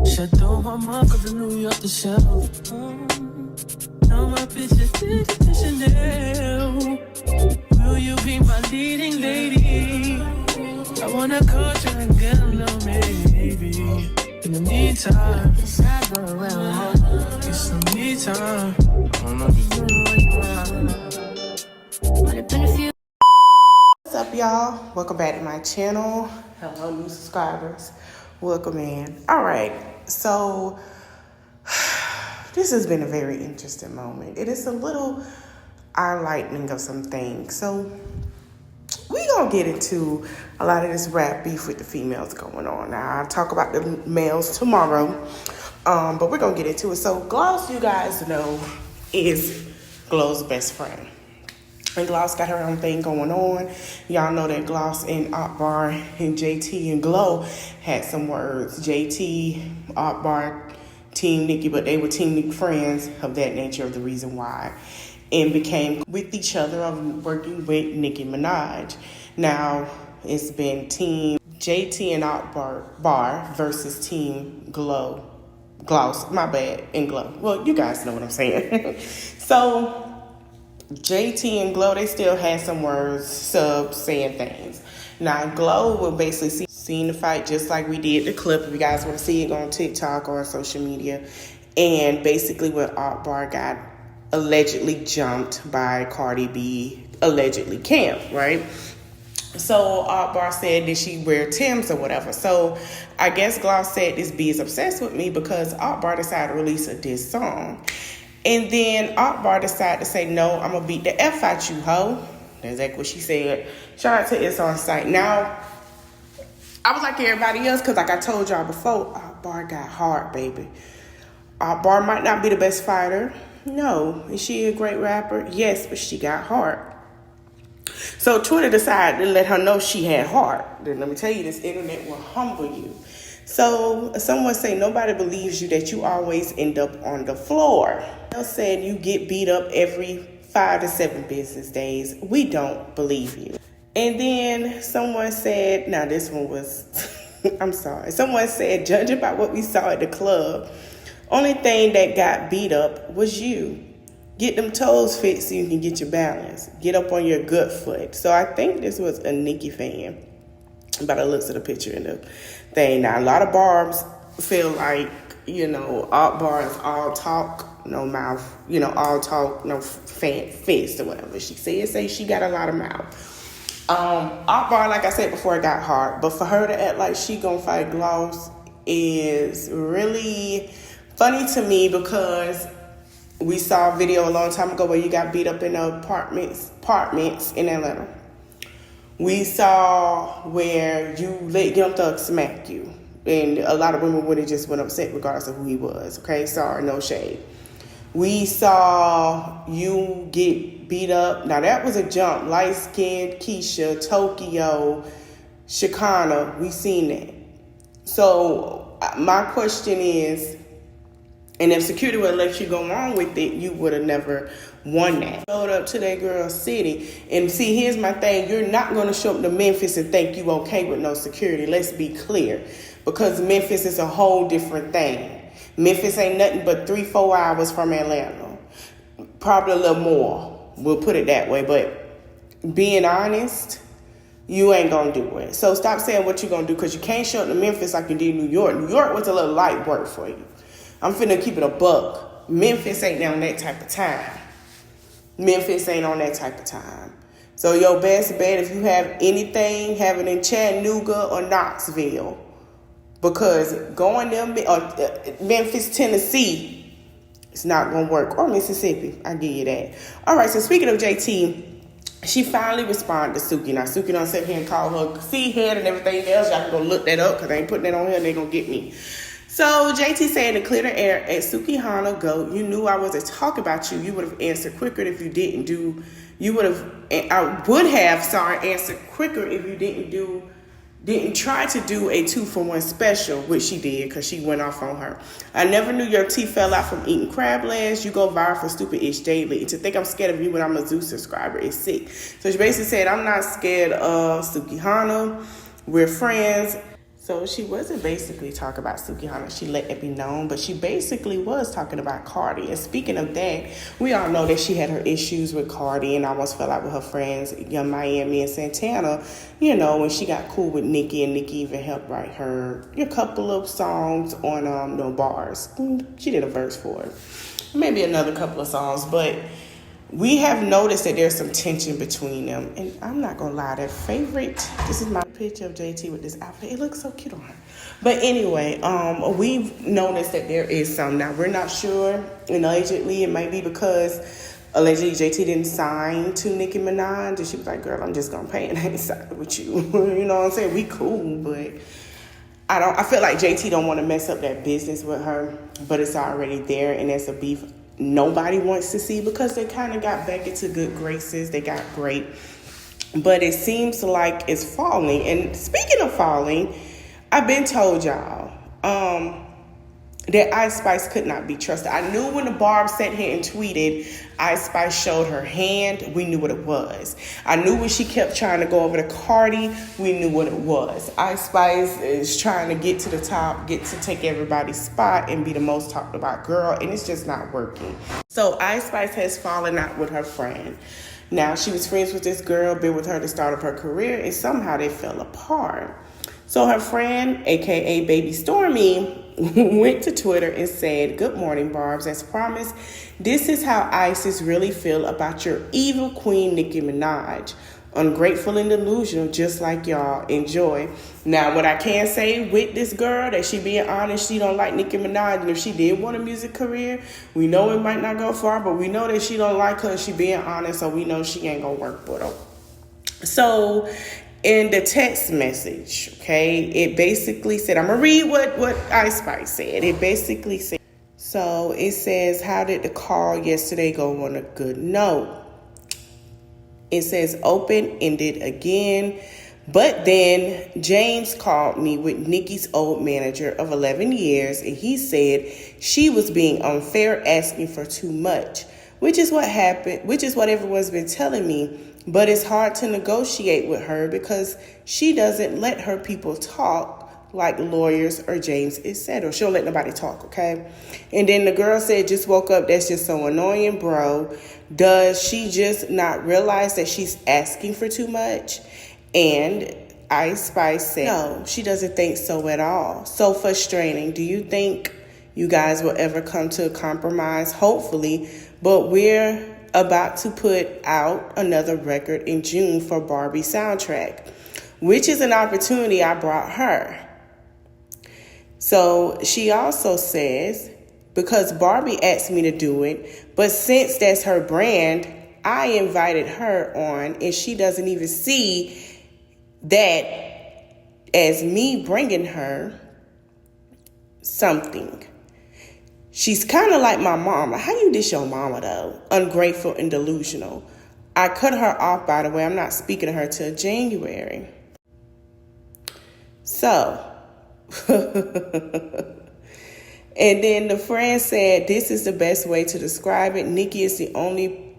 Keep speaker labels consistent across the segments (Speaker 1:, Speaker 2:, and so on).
Speaker 1: Shadow my mark of the New York the shelf. Now my bitch is Chanel. Will you be my leading lady? I wanna go try and get a little maybe. In the meantime, get some me time.
Speaker 2: What's up, y'all? Welcome back to my channel. Hello, new subscribers. Welcome in. All right, so this has been a very interesting moment. It is a little eye-lightening of some things. So we gonna get into a lot of this rap beef with the females going on. Now I'll talk about the males tomorrow, but we're gonna get into it. So Gloss, you guys know, is Glow's best friend. And Gloss got her own thing going on. Y'all know that Gloss and Arkbar and JT and Glow had some words. JT, Arkbar, Team Nicki, but they were Team Nicki friends of that nature, of the reason why. And became with each other of working with Nicki Minaj. Now, it's been Team JT and Arkbar versus Team Gloss, my bad, and Glow. Well, you guys know what I'm saying. So JT and Glow, they still had some words, subs, saying things. Now, Glow will basically see the fight just like we did the clip. If you guys want to see it, go on TikTok or on social media. And basically when Arkbar got allegedly jumped by Cardi B, allegedly camped, right? So Arkbar said, did she wear Timbs or whatever? So I guess Gloss said, this B is obsessed with me because Arkbar decided to release a diss song. And then Arkbar decided to say, no, I'm going to beat the F out you, ho. That's exactly what she said. Shout out to It's On Site. Now, I was like everybody else because like I told y'all before, Arkbar got hard, baby. Arkbar might not be the best fighter. No. Is she a great rapper? Yes, but she got heart. So Twitter decided to let her know she had heart. Then let me tell you, this internet will humble you. So someone say nobody believes you that you always end up on the floor. They said you get beat up every 5 to 7 business days. We don't believe you. And then someone said, now this one was, I'm sorry. Someone said, judging by what we saw at the club, only thing that got beat up was you. Get them toes fixed so you can get your balance. Get up on your good foot. So I think this was a Nicki fan. By the looks of the picture in the thing. Now, a lot of barbs feel like, Arkbar is all talk, no mouth. All talk, no fist or whatever. She say she got a lot of mouth. Arkbar, like I said before, it got hard. But for her to act like she gonna fight Gloss is really funny to me because we saw a video a long time ago where you got beat up in the apartments in Atlanta. We saw where you let Young Thug smack you. And a lot of women would have just went upset regardless of who he was. Okay, sorry, no shade. We saw you get beat up. Now that was a jump. Light-skinned Keisha, Tokyo, Shakana, we seen that. So my question is, and if security would have let you go on with it, you would have never won that. Showed up to that girl's city. And see, here's my thing. You're not going to show up to Memphis and think you okay with no security. Let's be clear. Because Memphis is a whole different thing. Memphis ain't nothing but 3-4 hours from Atlanta. Probably a little more. We'll put it that way. But being honest, you ain't going to do it. So stop saying what you're going to do because you can't show up to Memphis like you did New York. New York was a little light work for you. I'm finna keep it a buck. Memphis ain't on that type of time. Memphis ain't on that type of time. So your best bet, if you have anything, have it in Chattanooga or Knoxville. Because going there, Memphis, Tennessee, it's not going to work. Or Mississippi, I give you that. All right, so speaking of JT, she finally responded to Suki. Now, Suki done sit here and call her C-head and everything else. Y'all can go look that up because they ain't putting that on here and they going to get me. So JT said to clear the air at Suki Hana Goat, you knew I wasn't talking about you. You would have answered quicker if you didn't do. Answered quicker if you didn't try to do a 2-for-1 special, which she did because she went off on her. I never knew your teeth fell out from eating crab legs. You go viral for stupid ish daily. And to think I'm scared of you when I'm a Zeus subscriber is sick. So she basically said, I'm not scared of Suki Hana. We're friends. So she wasn't basically talking about Suki Hana. She let it be known, but she basically was talking about Cardi. And speaking of that, we all know that she had her issues with Cardi and almost fell out with her friends, Young Miami and Santana, you know, when she got cool with Nicki, and Nicki even helped write her a couple of songs on No Bars. She did a verse for it. Maybe another couple of songs, but we have noticed that there's some tension between them. And I'm not going to lie, this is my picture of JT with this outfit. It looks so cute on her. But anyway, we've noticed that there is some. Now, we're not sure. And allegedly, it might be because allegedly JT didn't sign to Nicki Minaj. And she was like, girl, I'm just going to pay and I ain't signing with you. You know what I'm saying? We cool, but I feel like JT don't want to mess up that business with her. But it's already there, and that's a beef nobody wants to see, because they kind of got back into good graces. They got great, but it seems like it's falling. And speaking of falling, I've been told y'all that Ice Spice could not be trusted. I knew when the Barb sat here and tweeted Ice Spice showed her hand, we knew what it was. I knew when she kept trying to go over to Cardi, we knew what it was. Ice Spice is trying to get to the top, get to take everybody's spot and be the most talked about girl, and it's just not working. So Ice Spice has fallen out with her friend. Now, she was friends with this girl, been with her to start up her career, and somehow they fell apart. So her friend, aka Baby Stormy, went to Twitter and said, "Good morning, Barbs. As promised, this is how ISIS really feel about your evil queen, Nicki Minaj. Ungrateful and delusional, just like y'all. Enjoy." Now, what I can say with this girl, that she being honest, she don't like Nicki Minaj. And if she did want a music career, we know it might not go far, but we know that she don't like her. She being honest, so we know she ain't gonna work with her. So in the text message, okay, it basically said, I'm going to read what Ice Spice said. It basically said, so it says, how did the call yesterday go on a good note? It says, open-ended again. But then James called me with Nicki's old manager of 11 years, and he said she was being unfair, asking for too much, which is what happened, which is what everyone's been telling me. But it's hard to negotiate with her because she doesn't let her people talk like lawyers or James is said, or she'll let nobody talk, okay? And then the girl said, just woke up. That's just so annoying, bro. Does she just not realize that she's asking for too much? And Ice Spice said, no, she doesn't think so at all. So frustrating. Do you think you guys will ever come to a compromise? Hopefully, but we're about to put out another record in June for Barbie soundtrack, which is an opportunity I brought her. So she also says, because Barbie asked me to do it, but since that's her brand, I invited her on, and she doesn't even see that as me bringing her something. She's kind of like my mama. How you dish your mama, though? Ungrateful and delusional. I cut her off, by the way. I'm not speaking to her till January. So, and then the friend said, this is the best way to describe it. Nicki is the only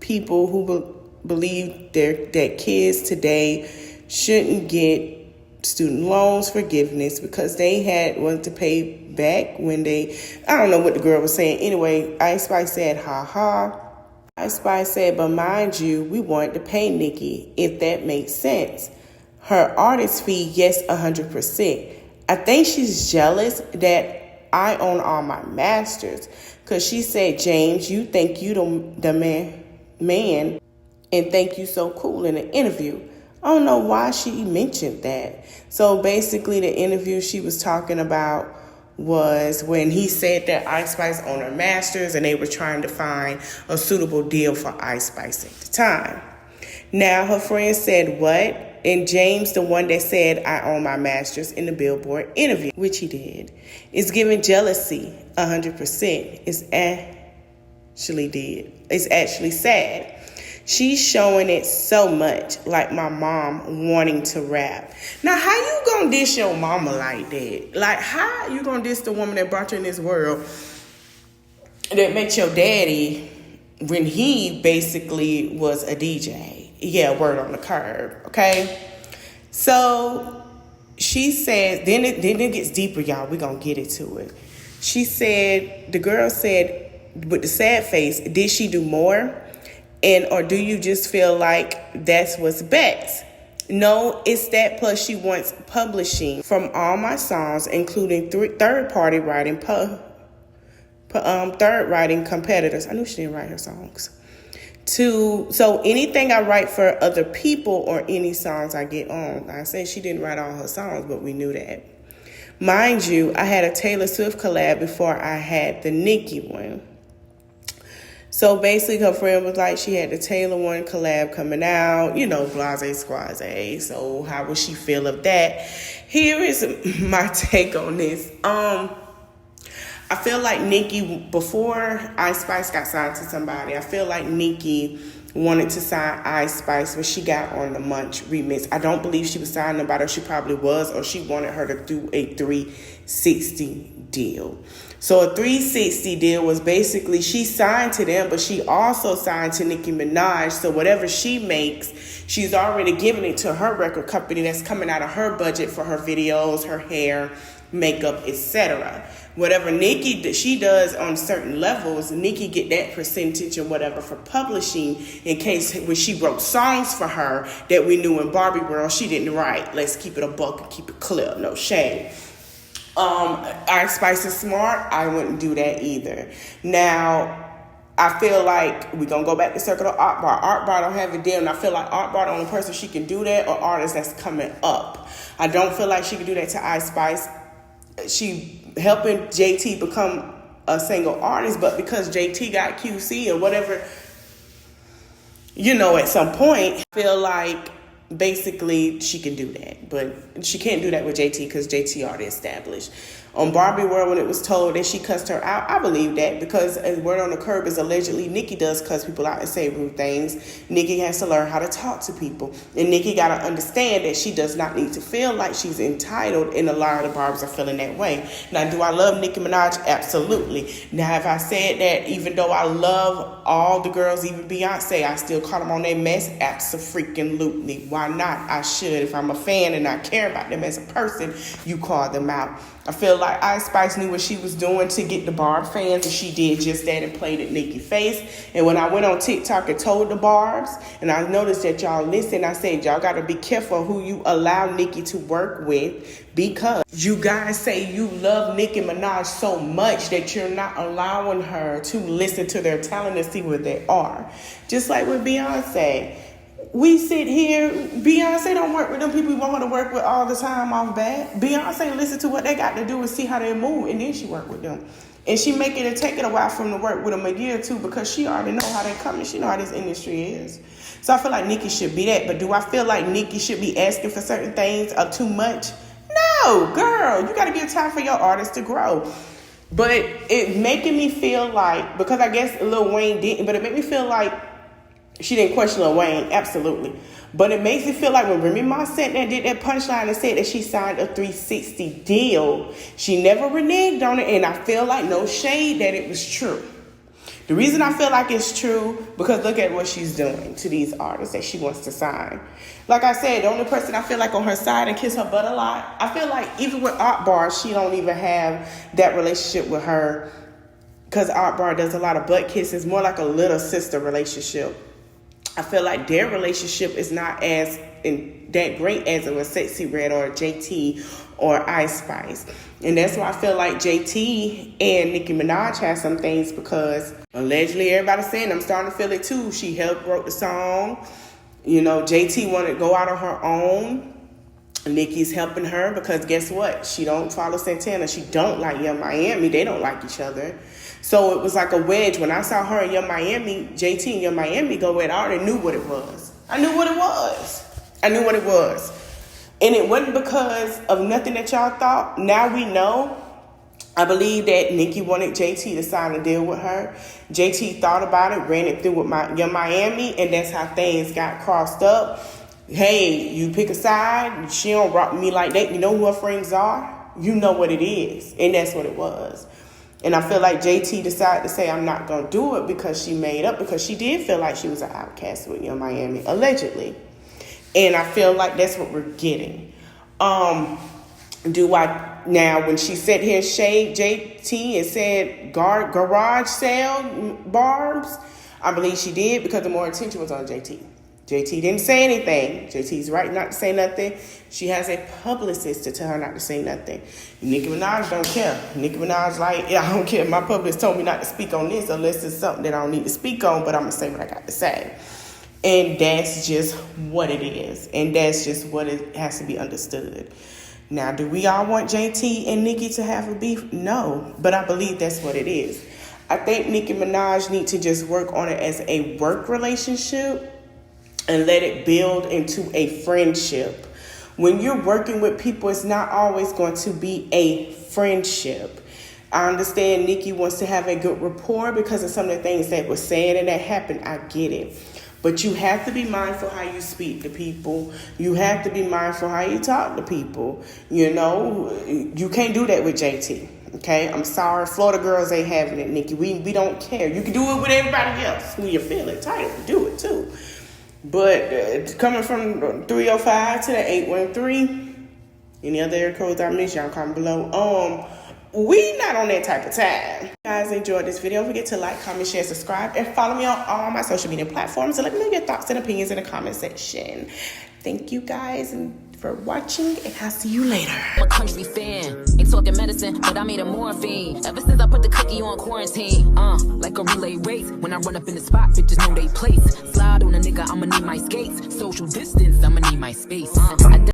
Speaker 2: people who believe that kids today shouldn't get student loans forgiveness because they wanted to pay back when I don't know what the girl was saying. Anyway, Ice Spice said, ha ha. Ice Spice said, but mind you, we wanted to pay Nicki, if that makes sense. Her artist fee, yes, 100%. I think she's jealous that I own all my masters, because she said, James, you think you the man and think you so cool in an interview. I don't know why she mentioned that. So basically the interview she was talking about was when he said that Ice Spice owned her masters and they were trying to find a suitable deal for Ice Spice at the time. Now her friend said, what? And James, the one that said I own my masters in the Billboard interview, which he did, is giving jealousy 100%. It's actually sad. She's showing it so much, like my mom wanting to rap. Now, how you gonna diss your mama like that? Like, how you gonna diss the woman that brought you in this world, that met your daddy when he basically was a DJ? Yeah, word on the curb, okay? So she said, then it gets deeper, y'all. We're going to get into it. She said, the girl said, with the sad face, did she do more? And or do you just feel like that's what's best? No, it's that plus she wants publishing from all my songs, including third-party writing, third writing competitors. I knew she didn't write her songs. So anything I write for other people or any songs I get on. I said she didn't write all her songs, but we knew that. Mind you, I had a Taylor Swift collab before I had the Nicki one. So basically her friend was like, she had the Taylor one collab coming out, blase squaze. So how would she feel of that? Here is my take on this. I feel like Nicki, before Ice Spice got signed to somebody, I feel like Nicki wanted to sign Ice Spice when she got on the Munch remix. I don't believe she was signing nobody, or she probably was, or she wanted her to do a 360 deal. So a 360 deal was basically she signed to them, but she also signed to Nicki Minaj. So whatever she makes, she's already giving it to her record company that's coming out of her budget for her videos, her hair, makeup, etc. Whatever Nicki she does on certain levels, Nicki get that percentage or whatever for publishing in case when she wrote songs for her that we knew in Barbie World she didn't write. Let's keep it a buck and keep it clear, no shame. Ice Spice is smart. I wouldn't do that either. Now, I feel like we're going to go back to circle of Arkbar. Arkbar don't have a deal, and I feel like Arkbar the only person she can do that or artist that's coming up. I don't feel like she can do that to Ice Spice. She helping JT become a single artist, but because JT got QC or whatever, at some point, I feel like basically she can do that, but she can't do that with JT because JT already established. On Barbie World, when it was told that she cussed her out, I believe that because word on the curb is allegedly Nicki does cuss people out and say rude things. Nicki has to learn how to talk to people. And Nicki got to understand that she does not need to feel like she's entitled, and a lot of the Barbs are feeling that way. Now, do I love Nicki Minaj? Absolutely. Now, have I said that even though I love all the girls, even Beyonce, I still call them on their mess? Abso-freaking-lutely. Why not? I should. If I'm a fan and I care about them as a person, you call them out. I feel like Ice Spice knew what she was doing to get the Barb fans, and she did just that and played at Nicki's face. And when I went on TikTok and told the Barbs, and I noticed that y'all listen, I said, y'all got to be careful who you allow Nicki to work with, because you guys say you love Nicki Minaj so much that you're not allowing her to listen to their talent and see where they are. Just like with Beyonce. We sit here, Beyonce don't work with them people we want her to work with all the time off bat. Beyonce listen to what they got to do and see how they move, and then she work with them. And she make it and take it a while from to work with them a year or two because she already know how they come and she know how this industry is. So I feel like Nicki should be that. But do I feel like Nicki should be asking for certain things or too much? No, girl, you got to give time for your artist to grow. But it making me feel like, because I guess Lil Wayne didn't, but it made me feel like she didn't question Lil Wayne, absolutely. But it makes me feel like when Remy Ma sat there and did that punchline and said that she signed a 360 deal, she never reneged on it, and I feel like no shade that it was true. The reason I feel like it's true, because look at what she's doing to these artists that she wants to sign. Like I said, the only person I feel like on her side and kiss her butt a lot, I feel like even with Arkbar, she don't even have that relationship with her, because Arkbar does a lot of butt kisses, more like a little sister relationship. I feel like their relationship is not as that great as it was Sexy Red or JT or Ice Spice. And that's why I feel like JT and Nicki Minaj have some things, because allegedly everybody's saying, I'm starting to feel it too. She helped wrote the song. JT wanted to go out on her own. Nicki's helping her because guess what? She don't follow Santana. She don't like Young Miami. They don't like each other. So it was like a wedge. When I saw her and Young Miami, JT and Young Miami go at it, I already knew what it was. I knew what it was. And it wasn't because of nothing that y'all thought. Now we know. I believe that Nicki wanted JT to sign a deal with her. JT thought about it, ran it through with Young Miami, and that's how things got crossed up. Hey, you pick a side. She don't rock me like that. You know who her friends are? You know what it is. And that's what it was. And I feel like JT decided to say, I'm not going to do it because she made up, because she did feel like she was an outcast with Young Miami, allegedly. And I feel like that's what we're getting. Do I now when she sat here shade JT and said garage sale barbs? I believe she did because the more attention was on JT. JT didn't say anything. JT's right not to say nothing. She has a publicist to tell her not to say nothing. Nicki Minaj don't care. Nicki Minaj like, yeah, I don't care. My publicist told me not to speak on this unless it's something that I don't need to speak on, but I'm going to say what I got to say. And that's just what it is. And that's just what it has to be understood. Now, do we all want JT and Nicki to have a beef? No, but I believe that's what it is. I think Nicki Minaj need to just work on it as a work relationship and let it build into a friendship. When you're working with people, it's not always going to be a friendship. I understand Nicki wants to have a good rapport because of some of the things that were said and that happened. I get it. But you have to be mindful how you speak to people. You have to be mindful how you talk to people. You know, you can't do that with JT. Okay, I'm sorry. Florida girls ain't having it, Nicki. We don't care. You can do it with everybody else who you feel entitled to do it too. But coming from 305 to the 813, any other air codes I missed, y'all comment below. We not on that type of time. If you guys enjoyed this video, don't forget to like, comment, share, subscribe, and follow me on all my social media platforms. And let me know your thoughts and opinions in the comment section. Thank you guys for watching, and I'll see you later.
Speaker 3: I'm a country fan, ain't talking medicine, but I made a morphine. Ever since I put the cookie on quarantine, like a relay race. When I run up in the spot, bitches know they place. Slide on a nigga, I'ma need my skates. Social distance, I'ma need my space.